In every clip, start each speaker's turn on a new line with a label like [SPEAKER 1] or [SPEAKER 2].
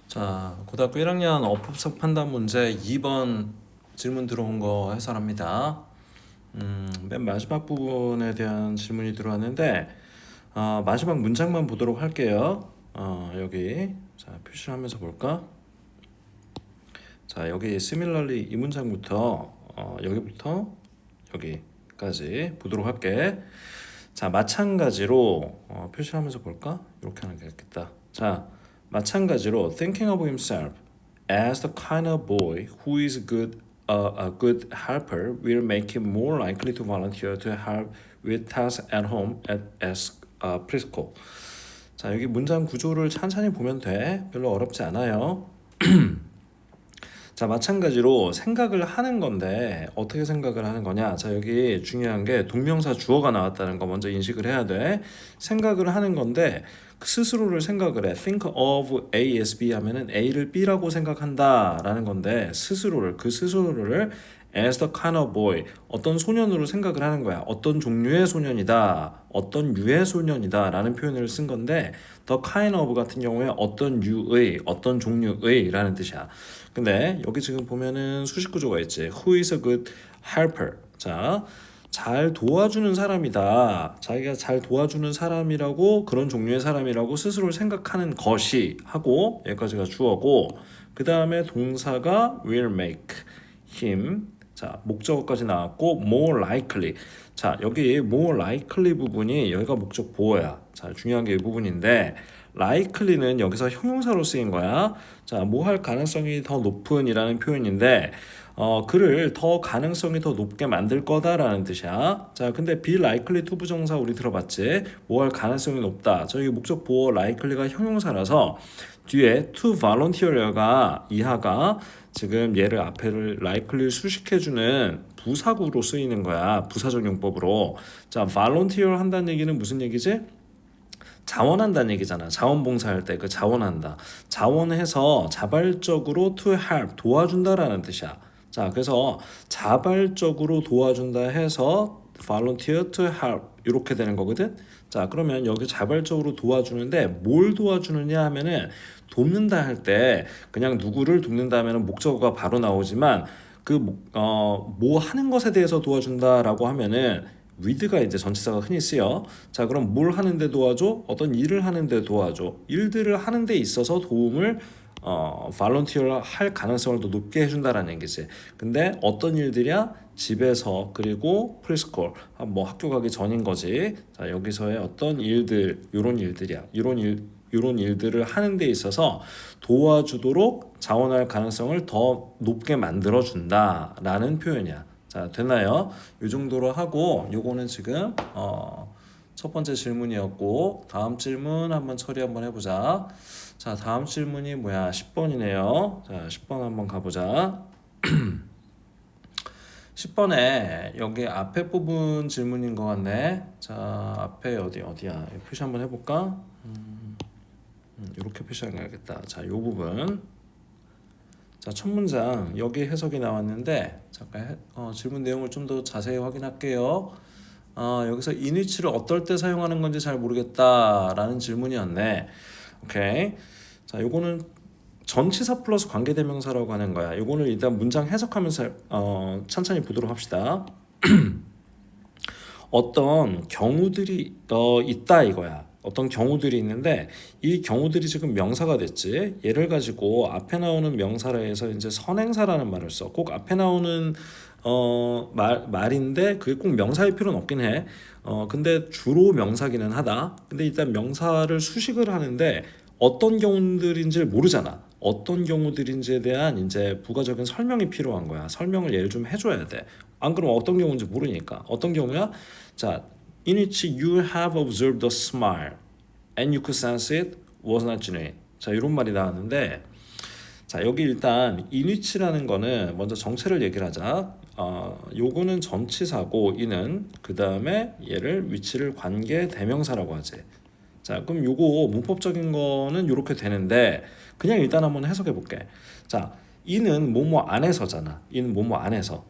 [SPEAKER 1] 자, 고등학교 1학년 어법성 판단 문제 2번 질문 들어온 거 해설합니다. 맨 마지막 부분에 대한 질문이 들어왔는데 마지막 문장만 보도록 할게요. 여기 자 표시를 하면서 볼까? 자, 여기 similarly 이 문장부터 여기부터 여기까지 보도록 할게. 자, 마찬가지로 표시를 하면서 볼까? 이렇게 하는 게 낫겠다. 자, 마찬가지로 thinking of himself as the kind of boy who is a good helper will make him more likely to volunteer to help with tasks at home as preschool. 자, 여기 문장 구조를 천천히 보면 돼. 별로 어렵지 않아요. 자, 마찬가지로 생각을 하는 건데 어떻게 생각을 하는 거냐? 자, 여기 중요한 게 동명사 주어가 나왔다는 거 먼저 인식을 해야 돼. 생각을 하는 건데 스스로를 생각을 해. Think of A as B 하면은 A를 B라고 생각한다라는 건데 스스로를 as the kind of boy 어떤 소년으로 생각을 하는 거야. 어떤 종류의 소년이다. 어떤 유의 소년이다 라는 표현을 쓴 건데 the kind of 같은 경우에 어떤 유의 어떤 종류의 라는 뜻이야. 근데 여기 지금 보면은 수식 구조가 있지. Who is a good helper. 자, 잘 도와주는 사람이다. 자기가 잘 도와주는 사람이라고 그런 종류의 사람이라고 스스로 생각하는 것이 하고 여기까지가 주어고 그 다음에 동사가 will make him 자 목적어까지 나왔고 more likely 자 여기 more likely 부분이 여기가 목적 보어야 자 중요한 게 이 부분인데 likely는 여기서 형용사로 쓰인 거야. 자, 뭐 할 가능성이 더 높은이라는 표현인데 그를 더 가능성이 더 높게 만들 거다라는 뜻이야. 자, 근데 be likely to 부정사 우리 들어봤지? 뭐 할 가능성이 높다. 저기 목적 보어 likely가 형용사라서 뒤에 to volunteer가 이하가 지금 얘를 앞에를 likely를 수식해주는 부사구로 쓰이는 거야. 부사적 용법으로. 자, volunteer 한다는 얘기는 무슨 얘기지? 자원한다는 얘기잖아. 자원봉사할 때 그 자원한다. 자원해서 자발적으로 to help 도와준다라는 뜻이야. 자, 그래서 자발적으로 도와준다 해서 volunteer to help 이렇게 되는 거거든. 자, 그러면 여기 자발적으로 도와주는데 뭘 도와주느냐 하면은 돕는다 할 때 그냥 누구를 돕는다 하면은 목적어가 바로 나오지만 뭐 하는 것에 대해서 도와준다라고 하면은 with가 이제 전치사가 흔히 쓰여. 자, 그럼 뭘 하는데 도와줘? 어떤 일을 하는데 도와줘. 일들을 하는데 있어서 도움을 volunteer 할 가능성을 더 높게 해준다라는 얘기지. 근데 어떤 일들이야? 집에서 그리고 preschool 뭐 학교 가기 전인 거지. 자, 여기서의 어떤 일들, 요런 일들이야. 이런 일들을 하는 데 있어서 도와주도록 자원할 가능성을 더 높게 만들어 준다라는 표현이야. 자, 됐나요? 이 정도로 하고 요거는 지금 첫 번째 질문이었고 다음 질문 한번 처리 한번 해보자. 자, 다음 질문이 뭐야? 10번이네요. 자, 10번 한번 가보자. 10번에 여기 앞에 부분 질문인 것 같네. 자, 앞에 어디야? 표시 한번 해볼까? 이렇게 표시해야겠다. 자, 요 부분. 자, 첫 문장 여기 해석이 나왔는데 잠깐 질문 내용을 좀 더 자세히 확인할게요. 여기서 인위치를 어떨 때 사용하는 건지 잘 모르겠다라는 질문이었네. 오케이. 자, 요거는 전치사 플러스 관계대명사라고 하는 거야. 요거는 일단 문장 해석하면서 천천히 보도록 합시다. 어떤 경우들이 있다 이거야. 어떤 경우들이 있는데 이 경우들이 지금 명사가 됐지. 얘를 가지고 앞에 나오는 명사라 해서 이제 선행사라는 말을 써. 꼭 앞에 나오는 말인데 그게 꼭 명사일 필요는 없긴 해. 근데 주로 명사기는 하다. 근데 일단 명사를 수식을 하는데 어떤 경우들인지를 모르잖아. 어떤 경우들인지에 대한 이제 부가적인 설명이 필요한 거야. 설명을 얘를 좀 해줘야 돼. 안 그러면 어떤 경우인지 모르니까. 어떤 경우야? 자, in which you have observed a smile and you could sense it was not genuine. 자, 이런 말이 나왔는데 자, 여기 일단 in which라는 거는 먼저 정체를 얘기를 하자. 요거는 전치사고 이는 그 다음에 얘를 which를 관계 대명사라고 하지. 자, 그럼 요거 문법적인 거는 이렇게 되는데 그냥 일단 한번 해석해 볼게. 자, 이는 뭐뭐 안에서잖아. 이는 뭐뭐 안에서.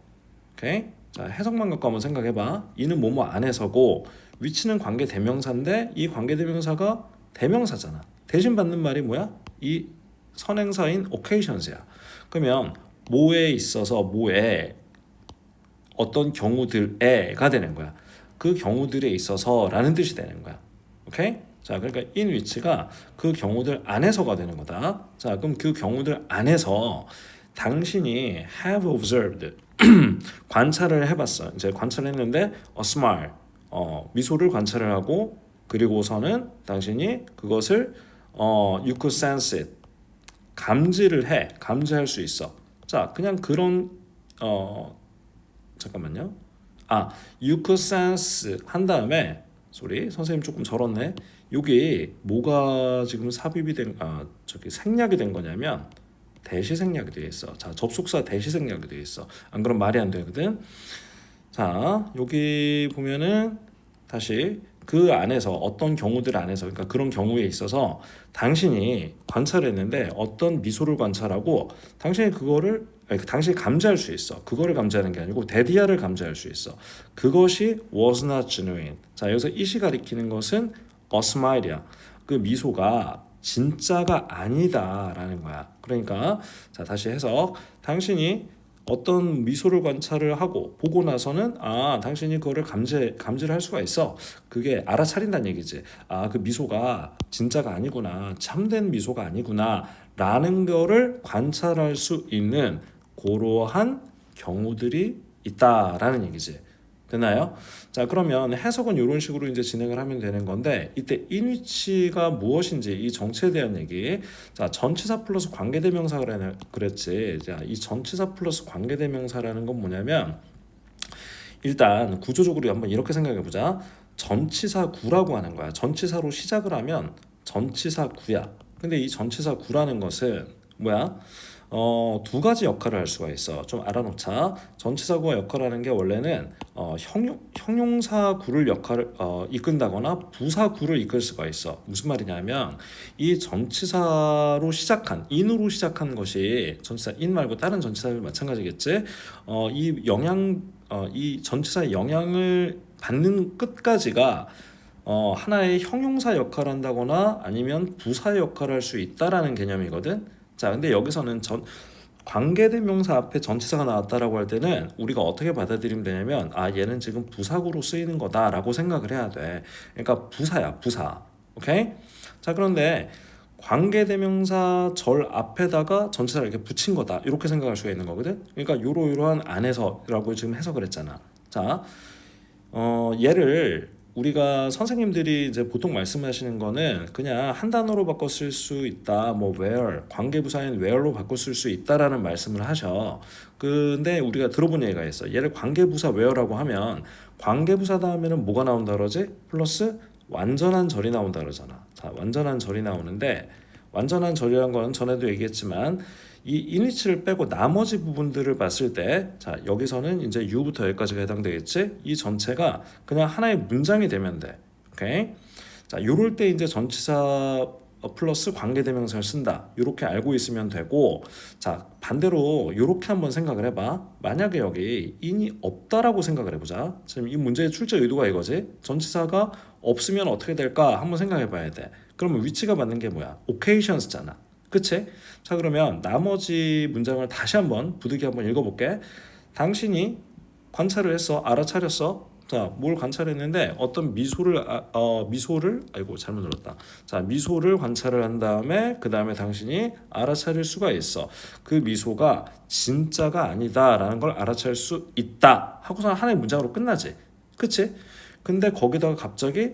[SPEAKER 1] 오케이? 자, 해석만 갖고 한번 생각해봐. 이는 뭐뭐 안에서고 위치는 관계 대명사인데 이 관계 대명사가 대명사잖아. 대신 받는 말이 뭐야? 이 선행사인 occasions야. 그러면 뭐에 있어서 뭐에 어떤 경우들에가 되는 거야. 그 경우들에 있어서라는 뜻이 되는 거야. 오케이? 자, 그러니까 in which가 그 경우들 안에서가 되는 거다. 자, 그럼 그 경우들 안에서 당신이 have observed 관찰을 해봤어. 이제 관찰했는데 a smile 미소를 관찰을 하고 그리고서는 당신이 그것을 you could sense it 감지할 수 있어. 자, 그냥 그런 잠깐만요. you could sense 한 다음에 선생님 조금 절었네. 여기 뭐가 지금 삽입이 저기 생략이 된 거냐면 대시 생략이 되어 있어. 자, 접속사 대시 생략이 되어 있어. 안 그럼 말이 안 되거든. 자, 여기 보면은 다시 그 안에서 어떤 경우들 안에서 그러니까 그런 경우에 있어서 당신이 관찰했는데 어떤 미소를 관찰하고 당신이 당신이 감지할 수 있어. 그거를 감지하는 게 아니고 데디아를 감지할 수 있어. 그것이 was not genuine. 자, 여기서 이시 가리키는 것은 a smile이야. 그 미소가 진짜가 아니다라는 거야. 그러니까 자, 다시 해석. 당신이 어떤 미소를 관찰을 하고 보고 나서는 당신이 그거를 감지를 할 수가 있어. 그게 알아차린다는 얘기지. 그 미소가 진짜가 아니구나. 참된 미소가 아니구나. 라는 거를 관찰할 수 있는 그러한 경우들이 있다라는 얘기지. 됐나요? 자, 그러면 해석은 이런 식으로 이제 진행을 하면 되는 건데 이때 in which가 무엇인지 이 정체에 대한 얘기. 자, 전치사 플러스 관계대명사 그랬지. 자, 이 전치사 플러스 관계대명사라는 건 뭐냐면 일단 구조적으로 한번 이렇게 생각해 보자. 전치사 구라고 하는 거야. 전치사로 시작을 하면 전치사 구야. 근데 이 전치사 구라는 것은 뭐야? 두 가지 역할을 할 수가 있어. 좀 알아놓자. 전치사구가 역할하는 게 원래는 형용사구를 이끈다거나 부사구를 이끌 수가 있어. 무슨 말이냐면 이 전치사로 시작한 in으로 시작한 것이 전치사 in 말고 다른 전치사도 마찬가지겠지. 이 전치사의 영향을 받는 끝까지가 하나의 형용사 역할을 한다거나 아니면 부사 역할을 할 수 있다라는 개념이거든. 자, 근데 여기서는 관계대명사 앞에 전치사가 나왔다라고 할 때는 우리가 어떻게 받아들이면 되냐면 얘는 지금 부사구로 쓰이는 거다라고 생각을 해야 돼. 그러니까 부사야, 부사. 오케이? 자, 그런데 관계대명사 절 앞에다가 전치사를 이렇게 붙인 거다. 이렇게 생각할 수가 있는 거거든. 그러니까 이러한 안에서라고 지금 해석을 했잖아. 자, 얘를 우리가 선생님들이 이제 보통 말씀하시는 거는 그냥 한 단어로 바꿔 쓸 수 있다. 뭐 where 관계부사인 where로 바꿔 쓸 수 있다라는 말씀을 하셔. 근데 우리가 들어본 얘기가 있어. 얘를 관계부사 where라고 하면 관계부사 다음에는 뭐가 나온다 그러지? 플러스 완전한 절이 나온다 그러잖아. 자, 완전한 절이 나오는데 완전한 절이라는 건 전에도 얘기했지만 이 in위치를 빼고 나머지 부분들을 봤을 때 자, 여기서는 이제 U부터 여기까지가 해당되겠지? 이 전체가 그냥 하나의 문장이 되면 돼. 오케이? 자, 요럴 때 이제 전치사 플러스 관계대명사를 쓴다. 요렇게 알고 있으면 되고 자, 반대로 요렇게 한번 생각을 해봐. 만약에 여기 in이 없다라고 생각을 해보자. 지금 이 문제의 출제 의도가 이거지. 전치사가 없으면 어떻게 될까? 한번 생각해 봐야 돼. 그러면 위치가 맞는 게 뭐야? occasions잖아. 그치? 자, 그러면 나머지 문장을 다시 한번 부득이 한번 읽어볼게. 당신이 관찰을 했어. 알아차렸어. 자, 뭘 관찰했는데 어떤 미소를 아이고 잘못 눌렀다. 자, 미소를 관찰을 한 다음에 그 다음에 당신이 알아차릴 수가 있어. 그 미소가 진짜가 아니다라는 걸 알아차릴 수 있다 하고서 하나의 문장으로 끝나지. 그치? 근데 거기다가 갑자기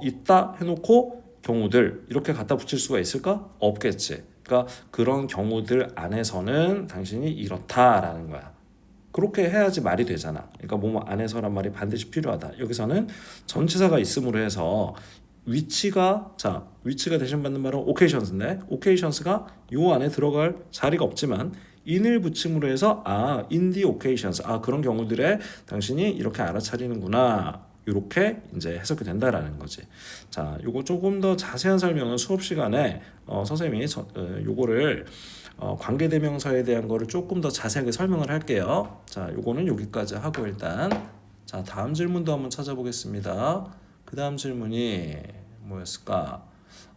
[SPEAKER 1] 있다 해놓고 경우들 이렇게 갖다 붙일 수가 있을까? 없겠지. 그러니까 그런 경우들 안에서는 당신이 이렇다라는 거야. 그렇게 해야지 말이 되잖아. 그러니까 뭐 안에서란 말이 반드시 필요하다. 여기서는 전치사가 있음으로 해서 위치가 대신받는 말은 occasions인데 occasions가 요 안에 들어갈 자리가 없지만 in을 붙임으로 해서 in the occasions 그런 경우들에 당신이 이렇게 알아차리는구나. 이렇게 이제 해석이 된다라는 거지. 자, 요거 조금 더 자세한 설명은 수업 시간에 선생님이 요거를 관계대명사에 대한 거를 조금 더 자세하게 설명을 할게요. 자, 요거는 여기까지 하고 일단 자, 다음 질문도 한번 찾아보겠습니다. 그 다음 질문이 뭐였을까?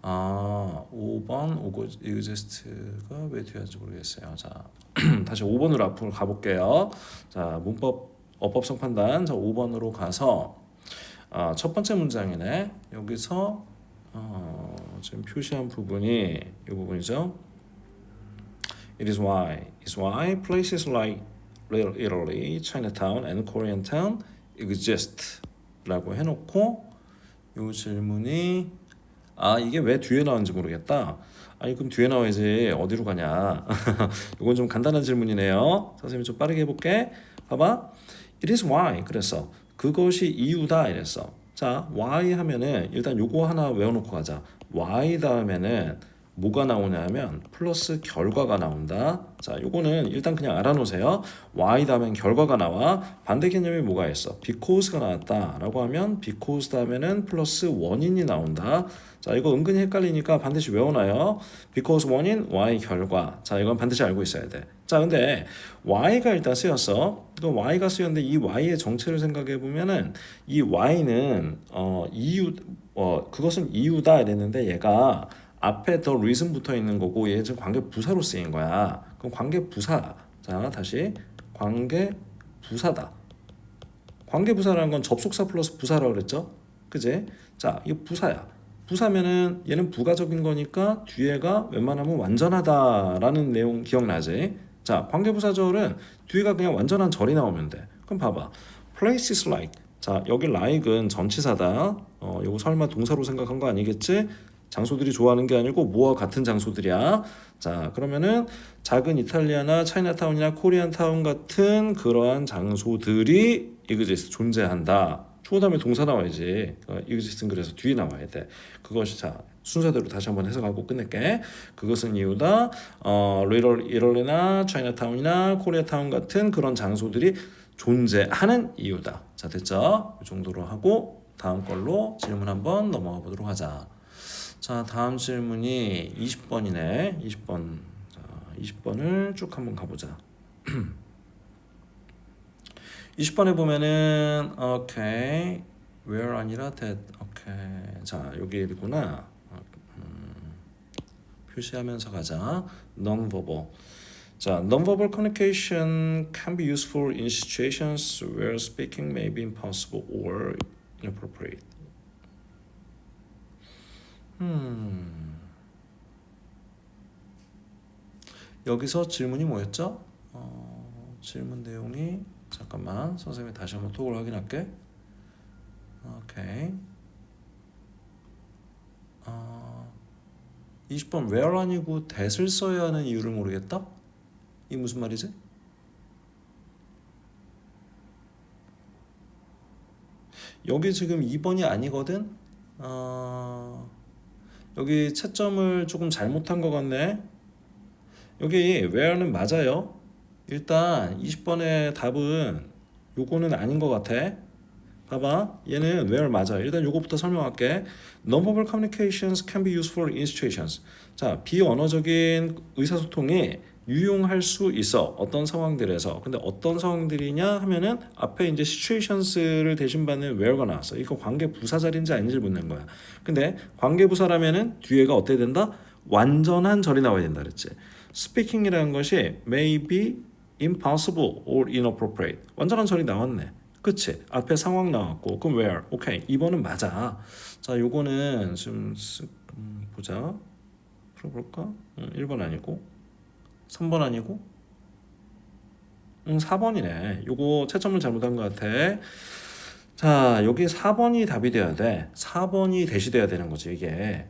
[SPEAKER 1] 5번 exist가 왜 뒤에는지 모르겠어요. 자, 다시 5번으로 앞으로 가볼게요. 자, 문법 어법성 판단. 자, 5번으로 가서 첫 번째 문장이네. 여기서 지금 표시한 부분이 이 부분이죠. It is why places like Little Italy, Chinatown, and Koreatown exist 라고 해놓고 이 질문이 이게 왜 뒤에 나왔는지 모르겠다. 아니 그럼 뒤에 나와야지 어디로 가냐. 이건 좀 간단한 질문이네요. 선생님이 좀 빠르게 해볼게. 봐봐. It is why 그랬어. 그것이 이유다 이랬어. 자, why 하면은 일단 요거 하나 외워놓고 가자. why 다음에는 뭐가 나오냐면 플러스 결과가 나온다. 자, 요거는 일단 그냥 알아놓으세요. why 다음엔 결과가 나와. 반대 개념이 뭐가 있어? because가 나왔다라고 하면 because 다음에는 플러스 원인이 나온다. 자, 이거 은근히 헷갈리니까 반드시 외워놔요. because 원인, why 결과. 자, 이건 반드시 알고 있어야 돼. 자, 근데 y가 일단 쓰였어. 그 y가 쓰였는데 이 y의 정체를 생각해 보면은 이 y는 이유 그것은 이유다 이랬는데 얘가 앞에 더 reason 붙어 있는 거고 얘 지금 관계 부사로 쓰인 거야. 그럼 관계 부사. 자, 다시 관계 부사다. 관계 부사라는 건 접속사 플러스 부사라고 그랬죠? 그지? 자, 이거 부사야. 부사면은 얘는 부가적인 거니까 뒤에가 웬만하면 완전하다라는 내용 기억나지? 자, 관계부사절은 뒤에가 그냥 완전한 절이 나오면 돼. 그럼 봐봐. places like. 자, 여기 like은 전치사다. 이거 설마 동사로 생각한 거 아니겠지? 장소들이 좋아하는 게 아니고 뭐와 같은 장소들이야. 자, 그러면은 작은 이탈리아나 차이나타운이나 코리안타운 같은 그러한 장소들이 exist 존재한다. 주어 다음에 동사 나와야지. exist는 그래서 뒤에 나와야 돼. 그것이 자 순서대로 다시 한번 해석하고 끝낼게. 그것은 이유다. 리럴 이럴리나 차이나타운이나 코리아타운 같은 그런 장소들이 존재하는 이유다. 자, 됐죠? 이 정도로 하고 다음 걸로 질문 한번 넘어가 보도록 하자. 자, 다음 질문이 20번이네. 20번. 자, 20번을 쭉 한번 가보자. 20번에 보면은 오케이. where 아니라 that. 오케이. 자, 여기구나. 표시하면서 가자. non-verbal. 자, non-verbal communication can be useful in situations where speaking may be impossible or inappropriate. 여기서 질문이 뭐였죠? 질문 내용이 잠깐만 선생님이 다시 한번 톡을 확인할게. 오케이. 20번 where 아니고 that을 써야 하는 이유를 모르겠다? 이 무슨 말이지? 여기 지금 2번이 아니거든? 여기 채점을 조금 잘못한 것 같네. 여기 where는 맞아요. 일단 20번의 답은 요거는 아닌 것 같아. 봐봐, 얘는 where 맞아. 일단 요거부터 설명할게. Non-verbal communications can be useful in situations. 자, 비언어적인 의사소통이 유용할 수 있어. 어떤 상황들에서. 근데 어떤 상황들이냐 하면은 앞에 이제 situations를 대신받는 where가 나왔어. 이거 관계 부사절인지 아닌지 묻는 거야. 근데 관계 부사라면은 뒤에가 어떻게 된다? 완전한 절이 나와야 된다 그랬지. speaking이라는 것이 may be impossible or inappropriate. 완전한 절이 나왔네. 그치? 앞에 상황 나왔고 그럼 where? 오케이. 2번은 맞아. 자, 요거는 좀 보자. 풀어볼까? 1번 아니고 3번 아니고 4번이네. 요거 채점을 잘못한 것 같아. 자, 여기 4번이 답이 돼야 돼. 4번이 대시돼야 되는 거지 이게.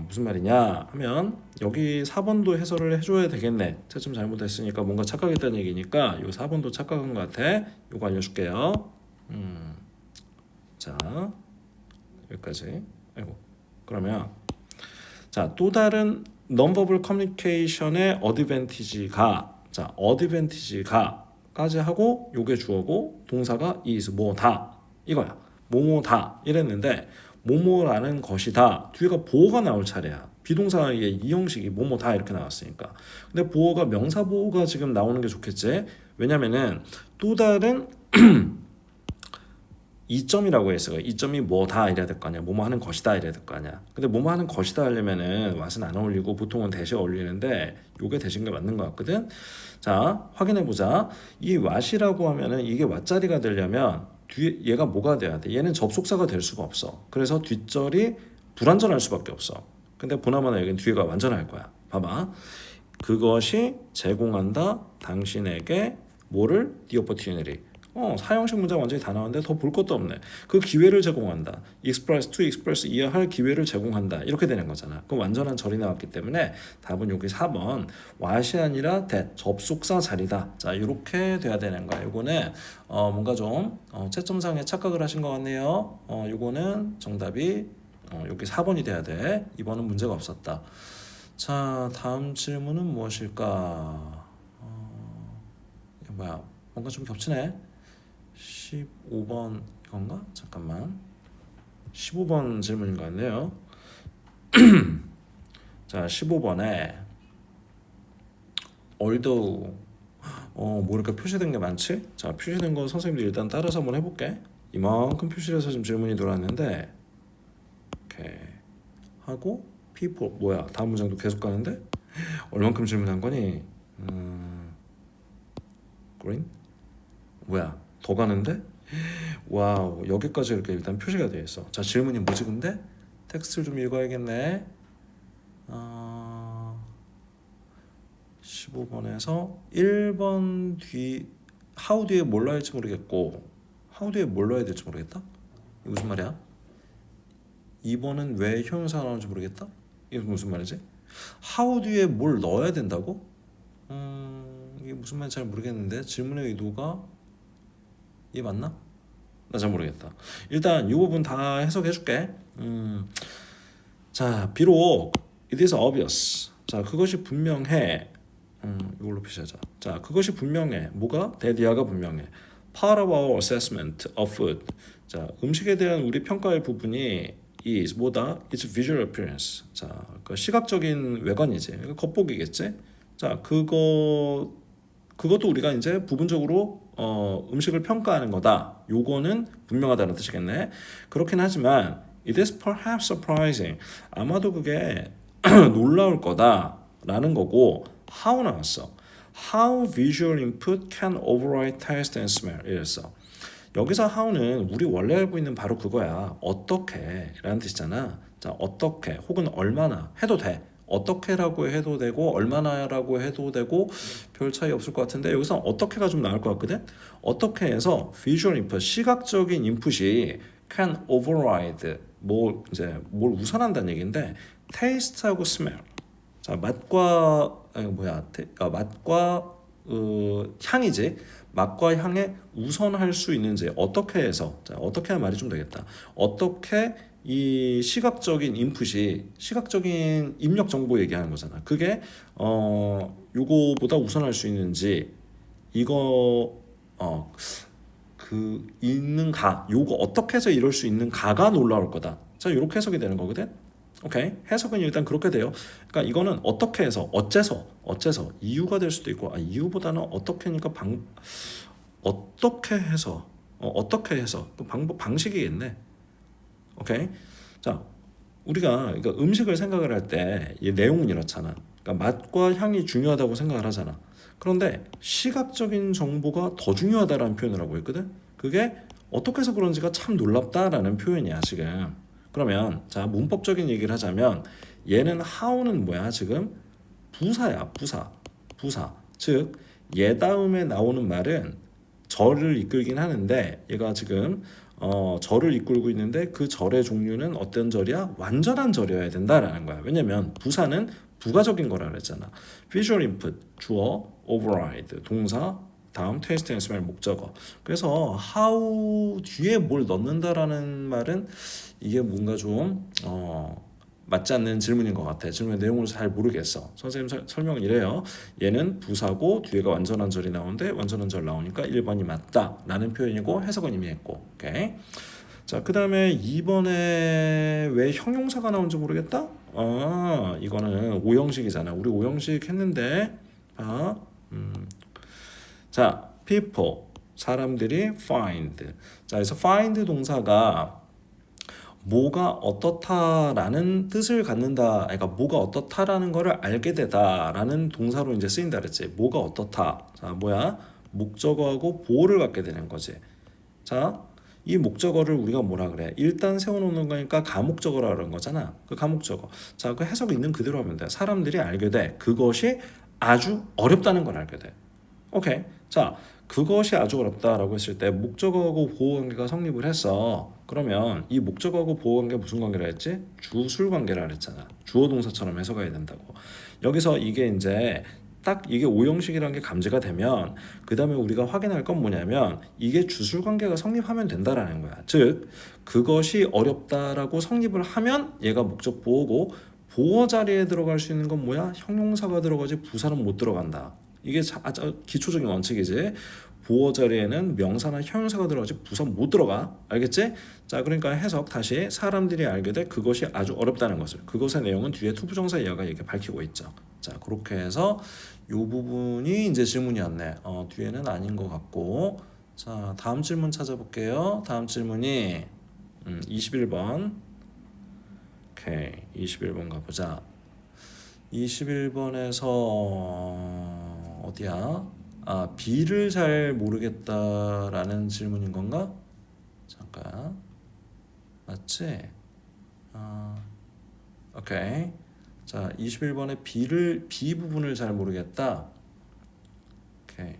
[SPEAKER 1] 무슨 말이냐 하면 여기 4번도 해설을 해줘야 되겠네. 채점 잘못했으니까 뭔가 착각했다는 얘기니까 요 4번도 착각한 것 같아. 요거 알려줄게요. 자, 여기까지. 아이고. 그러면 자, 또 다른 non-verbal communication의 어드밴티지가 자, 어드밴티지가까지 하고 요게 주어고 동사가 is 뭐다 이거야. 뭐뭐다 이랬는데 뭐뭐라는 것이다 뒤에가 보어가 나올 차례야. 비동사의 이 형식이 뭐뭐다 이렇게 나왔으니까. 근데 보어가 명사 보어가 지금 나오는 게 좋겠지. 왜냐면은 또 다른 이점이라고 했어요. 이점이 뭐다 이래야 될 거 아니야. 뭐뭐 하는 것이다 이래야 될 거 아니야. 근데 뭐뭐 하는 것이다 하려면은 what은 안 어울리고 보통은 대시 어울리는데 요게 대신 게 맞는 것 같거든. 자, 확인해 보자. 이 what이라고 하면은 이게 what 자리가 되려면 뒤에 얘가 뭐가 돼야 돼? 얘는 접속사가 될 수가 없어. 그래서 뒷절이 불완전할 수밖에 없어. 근데 보나마나 여긴 뒤에가 완전할 거야. 봐봐. 그것이 제공한다 당신에게 뭐를 the opportunity. 사형식 문장 완전히 다 나왔는데 더 볼 것도 없네. 그 기회를 제공한다. express to express 이해할 기회를 제공한다. 이렇게 되는 거잖아. 그 완전한 절이 나왔기 때문에 답은 여기 4번 what이 아니라 that 접속사 자리다. 자, 이렇게 돼야 되는 거야. 이거는 뭔가 좀 채점상에 착각을 하신 것 같네요. 이거는 정답이 여기 4번이 돼야 돼. 2번은 문제가 없었다. 자, 다음 질문은 무엇일까? 뭐야? 뭔가 좀 겹치네. 15번 이건가? 잠깐만. 15번 질문인 것 같네요. 자, 15번에 although 뭐 이렇게 표시된 게 많지? 자, 표시된 거 선생님들 일단 따라서 한번 해볼게. 이만큼 표시를 해서 지금 질문이 들어왔는데 이렇게 하고 people 뭐야? 다음 문장도 계속 가는데 얼만큼 질문한 거니? green? 뭐야? 더 가는데? 와우, 여기까지 이렇게 일단 표시가 되어 있어. 자, 질문이 뭐지 근데? 텍스트를 좀 읽어야겠네. 15번에서 1번 뒤 how 뒤에 뭘 넣어야 할지 모르겠고 how 뒤에 뭘 넣어야 될지 모르겠다? 이게 무슨 말이야? 2번은 왜 형용사가 나오는지 모르겠다? 이게 무슨 말이지? how 뒤에 뭘 넣어야 된다고? 이게 무슨 말인지 잘 모르겠는데 질문의 의도가 이게 맞나? 나 잘 모르겠다. 일단 이 부분 다 해석해 줄게. 자, 비록 it is obvious. 자, 그것이 분명해. 이걸로 표시하자. 자, 그것이 분명해. 뭐가? 대디아가 분명해. Part of our assessment of food. 자, 음식에 대한 우리 평가의 부분이 is 뭐다? It's visual appearance. 자, 그 시각적인 외관이지. 겉보기겠지. 자, 그것도 우리가 이제 부분적으로 음식을 평가하는 거다. 요거는 분명하다는 뜻이겠네. 그렇긴 하지만 it is perhaps surprising. 아마도 그게 놀라울 거다라는 거고 how 나왔어. How visual input can override taste and smell 이랬어. 여기서 how는 우리 원래 알고 있는 바로 그거야. 어떻게 라는 뜻이잖아. 자, 어떻게 혹은 얼마나 해도 돼. 어떻게라고 해도 되고 얼마나라고 해도 되고 별 차이 없을 것 같은데 여기서 어떻게가 좀 나올 것 같거든. 어떻게 해서 visual input 시각적인 인풋이 can override 뭐 이제 뭘 우선한다는 얘기인데 taste하고 smell. 자, 맛과 향이지. 맛과 향에 우선할 수 있는지 어떻게 해서 자, 어떻게 하는 말이 좀 되겠다. 어떻게 이 시각적인 인풋이 시각적인 입력 정보 얘기하는 거잖아. 그게 요거보다 우선할 수 있는지 이거 그 있는가 요거 어떻게 해서 이럴 수 있는가가 놀라울 거다. 자, 이렇게 해석이 되는 거거든. 오케이, 해석은 일단 그렇게 돼요. 그러니까 이거는 어떻게 해서 어째서 이유가 될 수도 있고 이유보다는 어떻게니까 어떻게 해서 그 방법 방식이겠네. 오케이. 자, 우리가 그러니까 음식을 생각을 할 때 이 내용은 이렇잖아. 그러니까 맛과 향이 중요하다고 생각을 하잖아. 그런데 시각적인 정보가 더 중요하다라는 표현을 하고 있거든. 그게 어떻게 해서 그런지가 참 놀랍다라는 표현이야 지금. 그러면 자, 문법적인 얘기를 하자면 얘는 how는 뭐야 지금? 부사야. 부사. 즉 얘 다음에 나오는 말은 절을 이끌긴 하는데 얘가 지금 절을 이끌고 있는데 그 절의 종류는 어떤 절이야? 완전한 절이어야 된다라는 거야. 왜냐면 부사는 부가적인 거라 그랬잖아. visual input 주어, override 동사, 다음 taste and smell 목적어. 그래서 how 뒤에 뭘 넣는다라는 말은 이게 뭔가 좀 맞지 않는 질문인 것 같아. 질문의 내용을 잘 모르겠어. 선생님 설명은 이래요. 얘는 부사고 뒤에가 완전한 절이 나오는데 완전한 절 나오니까 1번이 맞다 라는 표현이고 해석은 이미 했고. 오케이. 자, 그 다음에 2번에 왜 형용사가 나온지 모르겠다? 이거는 오형식이잖아. 우리 오형식 했는데 자, people. 사람들이 find. 자, 그래서 find 동사가 뭐가 어떻다라는 뜻을 갖는다. 그러니까 뭐가 어떻다라는 거를 알게 되다라는 동사로 이제 쓰인다 그랬지. 뭐가 어떻다. 자, 뭐야? 목적어하고 보호를 갖게 되는 거지. 자, 이 목적어를 우리가 뭐라 그래? 일단 세워놓는 거니까 가목적어라 그런 거잖아. 그 가목적어. 자, 그 해석 있는 그대로 하면 돼. 사람들이 알게 돼. 그것이 아주 어렵다는 걸 알게 돼. 오케이. 자, 그것이 아주 어렵다라고 했을 때 목적어하고 보호관계가 성립을 했어. 그러면 이 목적어하고 보호관계 무슨 관계라 했지? 주술 관계라 그랬잖아. 주어 동사처럼 해석해야 된다고. 여기서 이게 이제 딱 이게 오형식이라는 게 감지가 되면 그 다음에 우리가 확인할 건 뭐냐면 이게 주술 관계가 성립하면 된다라는 거야. 즉 그것이 어렵다라고 성립을 하면 얘가 목적 보호고 보호 자리에 들어갈 수 있는 건 뭐야? 형용사가 들어가지 부사는 못 들어간다. 이게 아주 기초적인 원칙이지. 보호 자리에는 명사나 형용사가 들어가지 부사 못 들어가. 알겠지? 자, 그러니까 해석 다시 사람들이 알게 돼 그것이 아주 어렵다는 것을. 그것의 내용은 뒤에 투부정사 이하가 이렇게 밝히고 있죠. 자, 그렇게 해서 이 부분이 이제 질문이었네. 뒤에는 아닌 것 같고. 자, 다음 질문 찾아볼게요. 다음 질문이 21번. 오케이, 21번 가보자. 21번에서 어디야? B를 잘 모르겠다라는 질문인 건가? 잠깐. 맞지? 오케이. 자, 21번에 B 부분을 잘 모르겠다. 오케이.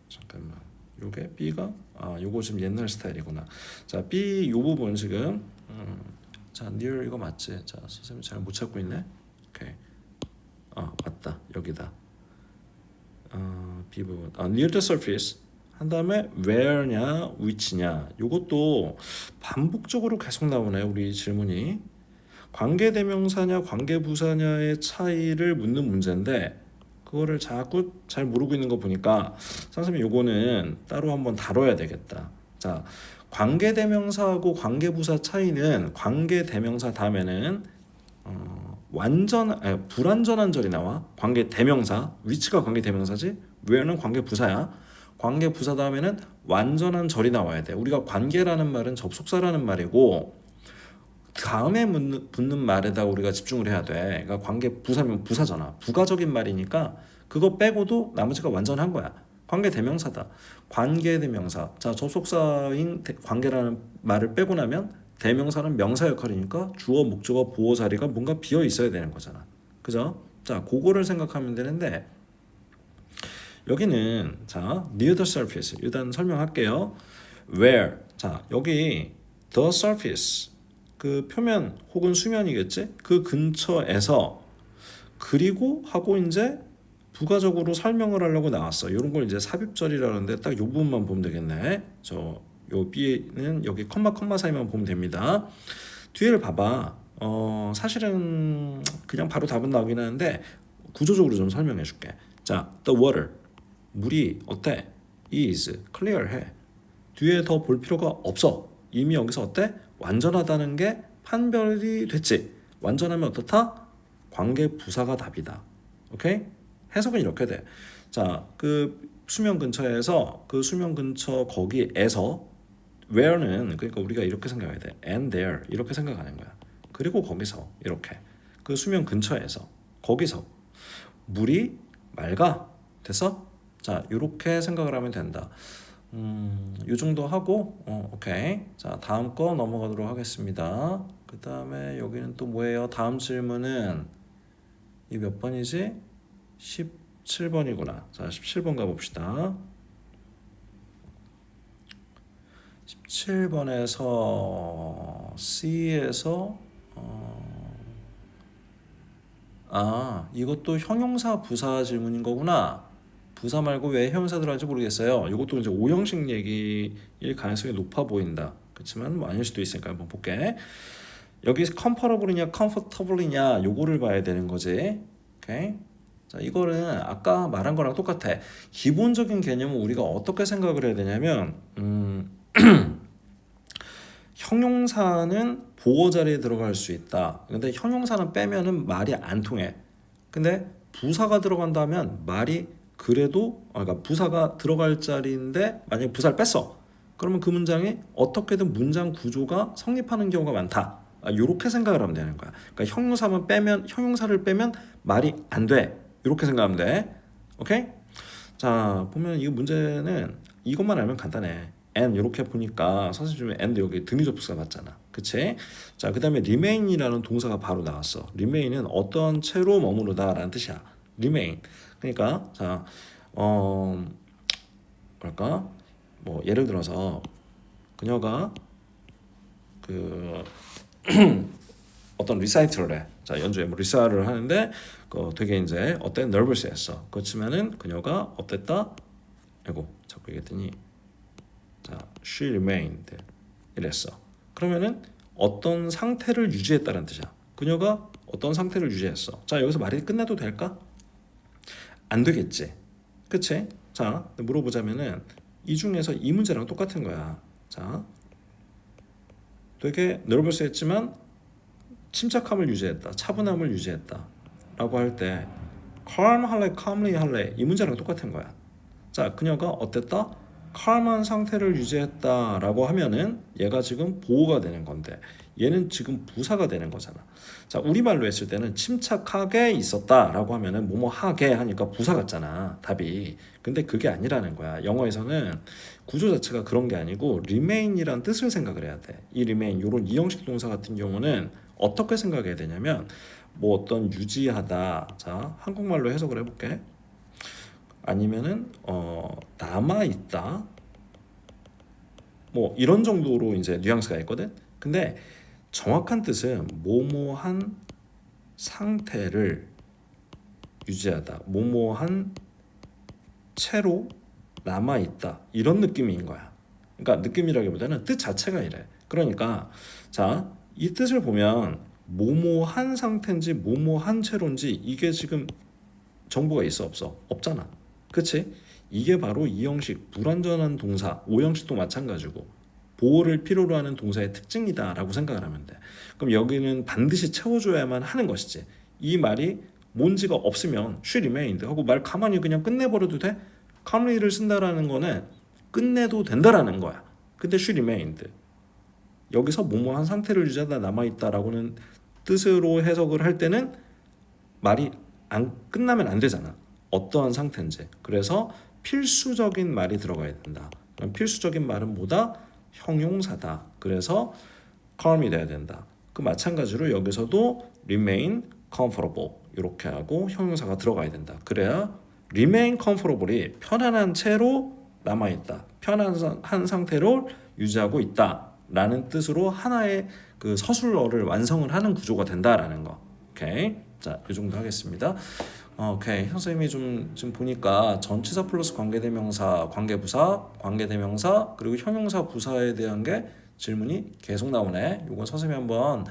[SPEAKER 1] 잠깐만. 요게 B가 요거 지금 옛날 스타일이구나. 자, B 요 부분 지금 자, near 이거 맞지? 자, 선생님 잘 못 찾고 있네. 오케이. 맞다. 여기다. B 부분. near the surface. 한 다음에 where냐, which냐. 요것도 반복적으로 계속 나오네. 우리 질문이. 관계대명사냐, 관계부사냐의 차이를 묻는 문제인데 그거를 자꾸 잘 모르고 있는 거 보니까 선생님 요거는 따로 한번 다뤄야 되겠다. 자, 관계대명사하고 관계부사 차이는 관계대명사 다음에는 불완전한 절이 나와. 관계대명사, 위치가 관계대명사지, where는 관계부사야. 관계부사 다음에는 완전한 절이 나와야 돼. 우리가 관계라는 말은 접속사라는 말이고 다음에 붙는 말에다 우리가 집중을 해야 돼. 그러니까 관계부사면 부사잖아. 부가적인 말이니까 그거 빼고도 나머지가 완전한 거야. 관계대명사다. 관계대명사. 자, 접속사인 관계라는 말을 빼고 나면 대명사는 명사 역할이니까 주어, 목적어, 보호 자리가 뭔가 비어 있어야 되는 거잖아. 그죠? 자, 그거를 생각하면 되는데 여기는 자, near the surface. 일단 설명할게요. where. 자, 여기 the surface. 그 표면 혹은 수면이겠지? 그 근처에서 그리고 하고 이제 부가적으로 설명을 하려고 나왔어. 이런 걸 이제 삽입절이라는데 딱 이 부분만 보면 되겠네. 요 B는 여기 컴마 사이만 보면 됩니다. 뒤에를 봐봐. 사실은 그냥 바로 답은 나오긴 하는데 구조적으로 좀 설명해 줄게. 자, the water. 물이 어때? is clear해. 뒤에 더 볼 필요가 없어. 이미 여기서 어때? 완전하다는 게 판별이 됐지. 완전하면 어떻다? 관계 부사가 답이다. 오케이? 해석은 이렇게 돼. 자, 그 수면 근처에서 그 수면 근처 거기에서 where는 그러니까 우리가 이렇게 생각해야 돼. and there 이렇게 생각하는 거야. 그리고 거기서 이렇게 그 수면 근처에서 거기서 물이 맑아. 됐어? 자, 이렇게 생각을 하면 된다. 요 정도 하고 오케이. 자, 다음 거 넘어가도록 하겠습니다. 그 다음에 여기는 또 뭐예요? 다음 질문은 이 몇 번이지? 17번이구나. 자, 17번 가봅시다. 17번에서 C에서 이것도 형용사 부사 질문인 거구나. 부사 말고 왜 형용사 들어갈지 모르겠어요. 이것도 이제 오형식 얘기일 가능성이 높아 보인다. 그렇지만 뭐 아닐 수도 있으니까 한번 볼게. 여기 comfortable이냐 comfortable이냐 요거를 봐야 되는 거지. 오케이. 자, 이거는 아까 말한 거랑 똑같아. 기본적인 개념은 우리가 어떻게 생각을 해야 되냐면 형용사는 보호 자리에 들어갈 수 있다. 근데 형용사는 빼면은 말이 안 통해. 근데 부사가 들어간다면 말이 그래도 그러니까 부사가 들어갈 자리인데 만약에 부사를 뺐어. 그러면 그 문장이 어떻게든 문장 구조가 성립하는 경우가 많다. 이렇게 생각을 하면 되는 거야. 그러니까 형용사를 빼면 말이 안 돼. 이렇게 생각하면 돼. 오케이? 자, 보면 이 문제는 이것만 알면 간단해. and 이렇게 보니까 선생님 and 여기 등위 접수가 맞잖아. 그치? 자, 그다음에 remain이라는 동사가 바로 나왔어. remain은 어떤 채로 머무르다라는 뜻이야. remain. 그러니까 자, 뭐랄까? 뭐 예를 들어서 그녀가 그 어떤 리사이트를 해. 자, 연주에 뭐 리사를 하는데 되게 이제 어때? nervous했어. 그렇지만은 그녀가 어땠다? 아이고, 자꾸 얘기했더니 자, she remained 이랬어. 그러면은 어떤 상태를 유지했다는 뜻이야. 그녀가 어떤 상태를 유지했어. 자, 여기서 말이 끝내도 될까? 안 되겠지. 그치? 자, 물어보자면은 이 중에서 이 문제랑 똑같은 거야. 자, 되게 nervous했지만 침착함을 유지했다, 차분함을 유지했다 라고 할 때 calm 할래, calmly 할래 이 문제랑 똑같은 거야. 자, 그녀가 어땠다? calm한 상태를 유지했다 라고 하면은 얘가 지금 보호가 되는 건데 얘는 지금 부사가 되는 거잖아. 자, 우리말로 했을 때는 침착하게 있었다 라고 하면은 뭐뭐 하게 하니까 부사 같잖아, 답이. 근데 그게 아니라는 거야. 영어에서는 구조 자체가 그런 게 아니고 remain이란 뜻을 생각을 해야 돼. 이 remain, 요런 이형식 동사 같은 경우는 어떻게 생각해야 되냐면 뭐 어떤 유지하다. 자, 한국말로 해석을 해볼게. 아니면은 남아 있다. 뭐 이런 정도로 이제 뉘앙스가 있거든. 근데 정확한 뜻은 뭐뭐한 상태를 유지하다. 뭐뭐한 채로 남아 있다. 이런 느낌인 거야. 그러니까 느낌이라기보다는 뜻 자체가 이래. 그러니까 자, 이 뜻을 보면 뭐뭐한 상태인지 뭐뭐한 채로인지 이게 지금 정보가 있어 없어? 없잖아. 그치? 이게 바로 이 형식 불완전한 동사, 오형식도 마찬가지고 보호를 필요로 하는 동사의 특징이다라고 생각을 하면 돼. 그럼 여기는 반드시 채워줘야만 하는 것이지. 이 말이 뭔지가 없으면 she remained 하고 말 가만히 그냥 끝내버려도 돼? calmly를 쓴다라는 거는 끝내도 된다라는 거야. 근데 she remained 여기서 뭐뭐한 상태를 유지하다 남아있다라고는 뜻으로 해석을 할 때는 말이 안 끝나면 안 되잖아. 어떠한 상태인지. 그래서 필수적인 말이 들어가야 된다. 그럼 필수적인 말은 뭐다? 형용사다. 그래서 calm이 돼야 된다. 그 마찬가지로 여기서도 remain comfortable 이렇게 하고 형용사가 들어가야 된다. 그래야 remain comfortable이 편안한 채로 남아있다. 편안한 상태로 유지하고 있다. 라는 뜻으로 하나의 그 서술어를 완성을 하는 구조가 된다라는 거. 오케이. 자, 이 정도 하겠습니다. 오케이. 선생님이 지금 보니까 전치사 플러스 관계대명사, 관계부사, 관계대명사 그리고 형용사 부사에 대한 게 질문이 계속 나오네. 요건 선생님이 한번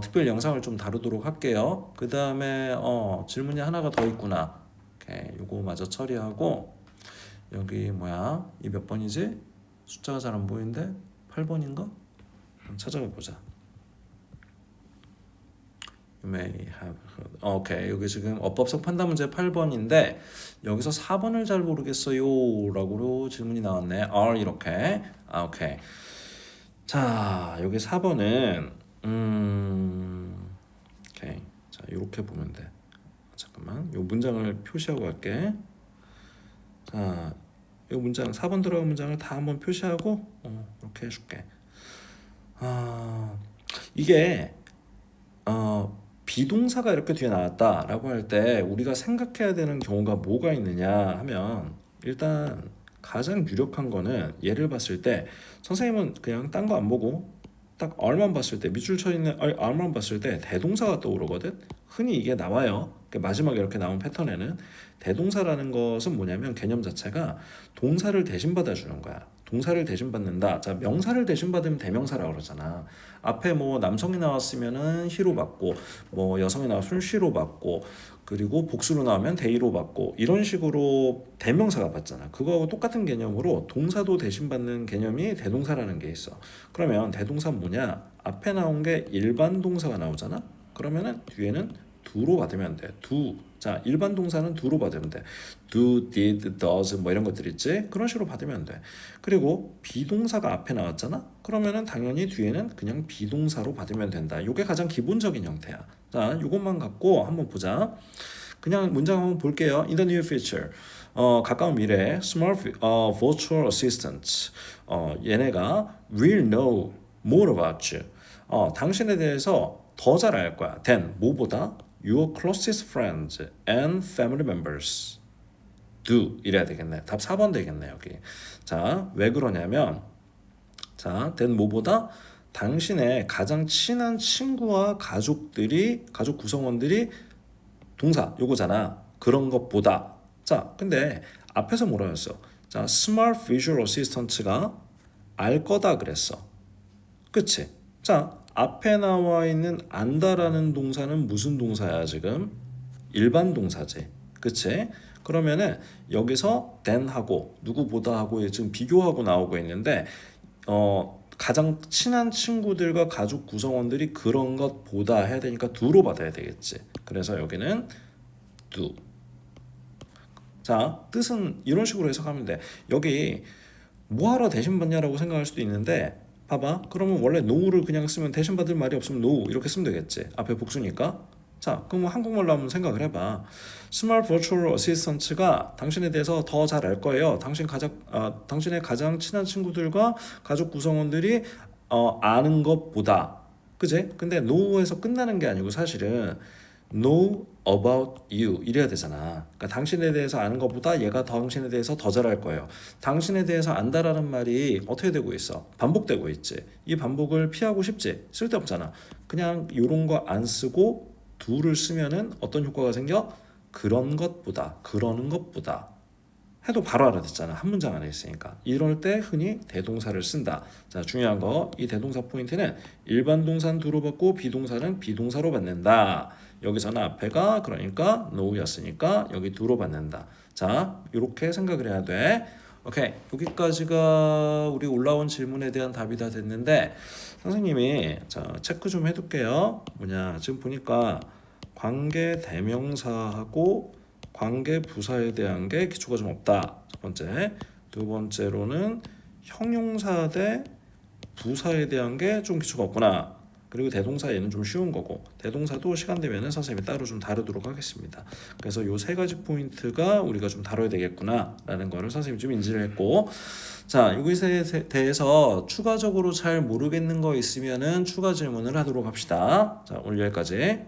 [SPEAKER 1] 특별 영상을 좀 다루도록 할게요. 그 다음에 질문이 하나가 더 있구나. 오케이. 요거 마저 처리하고 여기 뭐야? 이 몇 번이지? 숫자가 잘 안 보이는데 8번인가? 찾아가 보자. You may have heard. 오케이. 여기 지금 어법성 판단 문제 8번인데 여기서 4번을 잘 모르겠어요 라고 질문이 나왔네. are 이렇게. 오케이. 자, 여기 4번은 오케이. 자, 이렇게 보면 돼. 잠깐만. 이 문장을 표시하고 갈게. 자, 이 문장 4번 들어간 문장을 다 한번 표시하고 이렇게 해줄게. 이게 비동사가 이렇게 뒤에 나왔다라고 할 때 우리가 생각해야 되는 경우가 뭐가 있느냐 하면 일단 가장 유력한 거는 예를 봤을 때 선생님은 그냥 딴 거 안 보고 딱 R만 봤을 때 밑줄 쳐 있는 R만 봤을 때 대동사가 떠오르거든. 흔히 이게 나와요. 마지막에 이렇게 나온 패턴에는 대동사라는 것은 뭐냐면 개념 자체가 동사를 대신 받아주는 거야. 동사를 대신 받는다. 자, 명사를 대신 받으면 대명사라고 그러잖아. 앞에 뭐 남성이 나왔으면은 he로 받고 뭐 여성이 나왔으면 she로 받고 그리고 복수로 나오면 they로 받고 이런 식으로 대명사가 받잖아. 그거하고 똑같은 개념으로 동사도 대신 받는 개념이 대동사라는 게 있어. 그러면 대동사는 뭐냐? 앞에 나온 게 일반 동사가 나오잖아. 그러면은 뒤에는 do로 받으면 돼. do. 자, 일반 동사는 do로 받으면 돼. do, did, does 뭐 이런 것들 있지? 그런 식으로 받으면 돼. 그리고 비동사가 앞에 나왔잖아? 그러면은 당연히 뒤에는 그냥 비동사로 받으면 된다. 이게 가장 기본적인 형태야. 자, 이것만 갖고 한번 보자. 그냥 문장 한번 볼게요. In the near future, 가까운 미래에 smart virtual assistants, 얘네가 will know more about you. 당신에 대해서 더 잘 알 거야. than 뭐보다 your closest friends and family members do 이래야 되겠네. 답 4번 되겠네 여기. 자, 왜 그러냐면 자, than 뭐보다 당신의 가장 친한 친구와 가족 구성원들이 동사 요거잖아. 그런 것보다. 자, 근데 앞에서 뭐라 했어? 자, smart visual assistants가 알 거다 그랬어. 그치? 자, 앞에 나와 있는 안다라는 동사는 무슨 동사야 지금? 일반 동사지. 그치? 그러면은 여기서 than하고 누구보다 하고 지금 비교하고 나오고 있는데 가장 친한 친구들과 가족 구성원들이 그런 것보다 해야 되니까 do로 받아야 되겠지. 그래서 여기는 do. 자, 뜻은 이런 식으로 해석하면 돼. 여기 뭐하러 대신 받냐라고 생각할 수도 있는데 봐봐. 그러면 원래 no를 그냥 쓰면 대신 받을 말이 없으면 no 이렇게 쓰면 되겠지. 앞에 복수니까. 자, 그럼 한국말로 한번 생각을 해봐. Smart Virtual Assistants가 당신에 대해서 더 잘 알 거예요. 당신의 가장 친한 친구들과 가족 구성원들이 아는 것보다. 그지? 근데 know에서 끝나는 게 아니고 사실은 know about you 이래야 되잖아. 그러니까 당신에 대해서 아는 것보다 얘가 당신에 대해서 더 잘 알 거예요. 당신에 대해서 안다라는 말이 어떻게 되고 있어? 반복되고 있지. 이 반복을 피하고 싶지? 쓸데없잖아. 그냥 이런 거 안 쓰고 do를 쓰면은 어떤 효과가 생겨? 그런 것보다, 그러는 것보다 해도 바로 알아듣잖아. 한 문장 안에 있으니까. 이럴 때 흔히 대동사를 쓴다. 자, 중요한 거 이 대동사 포인트는 일반 동사는 do로 받고 비동사는 비동사로 받는다. 여기서는 앞에가 그러니까 know였으니까 여기 do로 받는다. 자, 이렇게 생각을 해야 돼. 오케이, 여기까지가 우리 올라온 질문에 대한 답이 다 됐는데 선생님이 자 체크 좀 해둘게요. 뭐냐 지금 보니까 관계 대명사하고 관계 부사에 대한 게 기초가 좀 없다. 첫 번째. 두 번째로는 형용사 대 부사에 대한 게 좀 기초가 없구나. 그리고 대동사 얘는 좀 쉬운 거고 대동사도 시간 되면은 선생님이 따로 좀 다루도록 하겠습니다. 그래서 요 세 가지 포인트가 우리가 좀 다뤄야 되겠구나 라는 거를 선생님이 좀 인지를 했고 자 여기에 대해서 추가적으로 잘 모르겠는 거 있으면은 추가 질문을 하도록 합시다. 자 오늘 여기까지.